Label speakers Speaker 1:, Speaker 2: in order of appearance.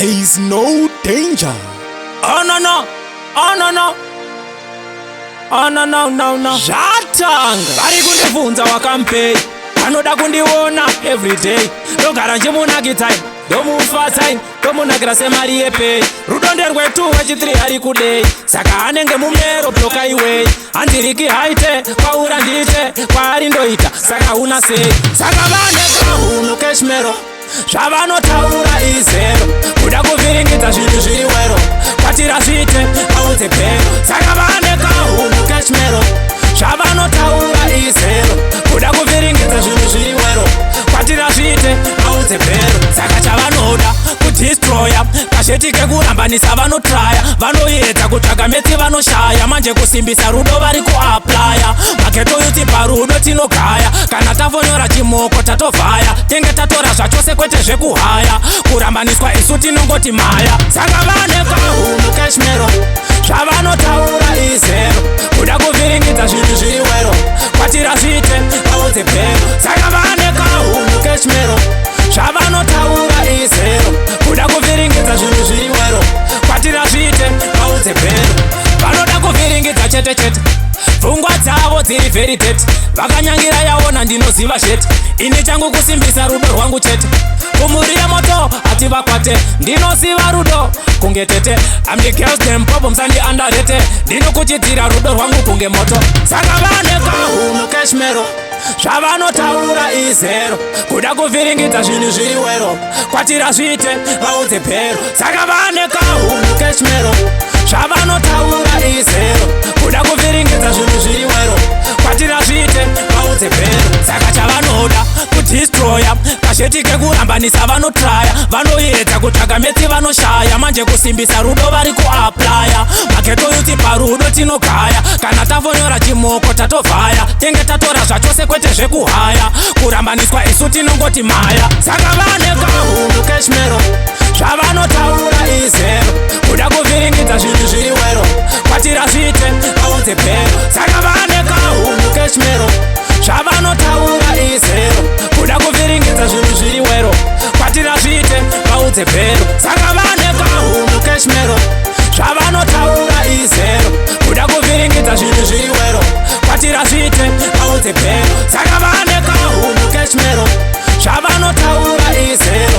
Speaker 1: There is no danger.
Speaker 2: Oh no no, oh no no, oh no no no no.
Speaker 1: Zvatanga
Speaker 2: Vari kundibvunza wakampei, vanoda kundiona everyday. Ndogara nchimunakitai, ndomufatsai, ndomunakira semari yepei. Rudo nderwetu wechitiri ari kudei, saka anenge mumero bloka iwei. Handiriki haite, kwaura ndite, kwaari ndoita, saka una sei. Saka vane kahunu keshmero, zvavanotaura izero. Kuda kuvhiringidza zvinhu zviri wero, kwatira zvite audze pero. Saka vane kahunu keshmero, zvavanotaura izero. Kuda kuvhiringidza zvinhu zviri wero, kwatira zvite audze pero. Saka chavanoda kudistroya, kazveti kekurambanisa vanotraya. Vanoedza kutsvaga meti vanoshaya, manje kusimbisa rudo vari kuaplaya. Maketo yuti parudo tinogaya, kana tavonyora chimoko tatovhaya. Tenge tatora zvachose kwete zvekuhaya, kurambaniswa isu tinongoti maya. Saka vane kahunu keshmero, zvavanotaura izero. Kuda kuvhiringidza zvinhu zviri wero, kwatira zvite audze pero. Saka vane kahunu keshmero, zvavanotaura izero. Kuda kuvhiringidza zvinhu zviri wero, kwatira zvite audze pero. Vanoda kuvhiringidza chete chete, pfungwa dzavo dziri very tete. Vakanyangira yaona ndinoziva chete, ini changu kusimbisa rudo rwangu chete. Kumuriya moto ati vakwate, ndinoziva rudo kunge tete. I'm the girls them problems and the underrated, ndinokuchitira rudo rwangu kunge moto. Saka vane kahunu keshmero, zvavanotaura izero. Kuda kuvhiringidza zvinhu zviri wero, kwatira zvite vaudze pero. Saka vane kahunu keshmero, zvavanotaura izero. Kuda kuvhiringidza zvinhu zviri wero, kwatira zvite vaudze pero. Saka chavanoda kudistroya, kazveti kekurambanisa vanotraya. Vanoedza kutsvaga meti vanoshaya, manje kusimbisa rudo vari kuaplaya. Maketo yuti parudo tinogaya, kana tavonyora chimoko tatovhaya. Tenge tatora zvachose kwete zvekuhaya, kurambaniswa isu tinongoti maya. Saka vane kahunu keshmero, zvavanotaura izero. Kuda kuvhiringidza zvinhu zviri wero, kwatira zvite audze pero. Saka vane kahunu keshmero, zvavanotaura izero. Kuda kuvhiringidza zvinhu zviri wero, kwatira zvite audze pero. Saka vane kahunu keshmero, zvavanotaura izero. Kuda kuvhiringidza zvinhu zviri wero, kwatira zvite audze pero. Saka vane kahunu keshmero, zvavanotaura izero.